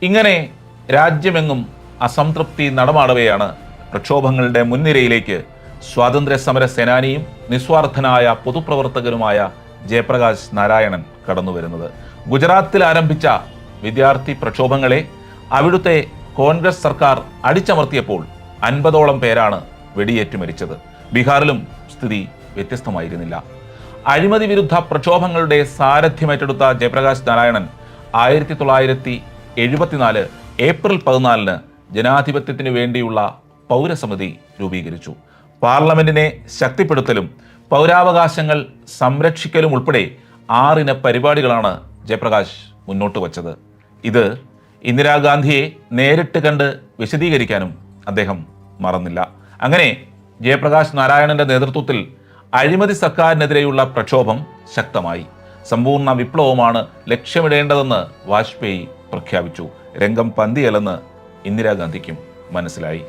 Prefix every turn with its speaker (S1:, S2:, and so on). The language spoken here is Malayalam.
S1: ഇങ്ങനെ രാജ്യമെങ്ങും അസംതൃപ്തി നടമാടവെയാണ് പ്രക്ഷോഭങ്ങളുടെ മുൻനിരയിലേക്ക് സ്വാതന്ത്ര്യ സമര സേനാനിയും നിസ്വാർത്ഥനായ പൊതുപ്രവർത്തകനുമായ ജയപ്രകാശ് നാരായണൻ കടന്നുവരുന്നത്. ഗുജറാത്തിൽ ആരംഭിച്ച വിദ്യാർത്ഥി പ്രക്ഷോഭങ്ങളെ അവിടുത്തെ കോൺഗ്രസ് സർക്കാർ അടിച്ചമർത്തിയപ്പോൾ 50ഓളം പേരാണ് വെടിയേറ്റ് മരിച്ചത്. ബീഹാറിലും സ്ഥിതി വ്യത്യസ്തമായിരുന്നില്ല. അഴിമതി വിരുദ്ധ പ്രക്ഷോഭങ്ങളുടെ സാരഥ്യമേറ്റെടുത്ത ജയപ്രകാശ് നാരായണൻ 1974 ഏപ്രിൽ 14 ജനാധിപത്യത്തിന് വേണ്ടിയുള്ള പൗരസമിതി രൂപീകരിച്ചു. പാർലമെന്റിനെ ശക്തിപ്പെടുത്തലും പൗരാവകാശങ്ങൾ സംരക്ഷിക്കലും ഉൾപ്പെടെ 6 പരിപാടികളാണ് ജയപ്രകാശ് മുന്നോട്ട് വച്ചത്. ഇത് ഇന്ദിരാഗാന്ധിയെ നേരിട്ട് കണ്ട് വിശദീകരിക്കാനും അദ്ദേഹം മറന്നില്ല. അങ്ങനെ ജയപ്രകാശ് നാരായണന്റെ നേതൃത്വത്തിൽ അഴിമതി സർക്കാരിനെതിരെയുള്ള പ്രക്ഷോഭം ശക്തമായി. സമ്പൂർണ്ണ വിപ്ലവമാണ് ലക്ഷ്യമിടേണ്ടതെന്ന് വാജ്പേയി പ്രഖ്യാപിച്ചു. രംഗം പന്തിയല്ലെന്ന് ഇന്ദിരാഗാന്ധിക്കും മനസ്സിലായി.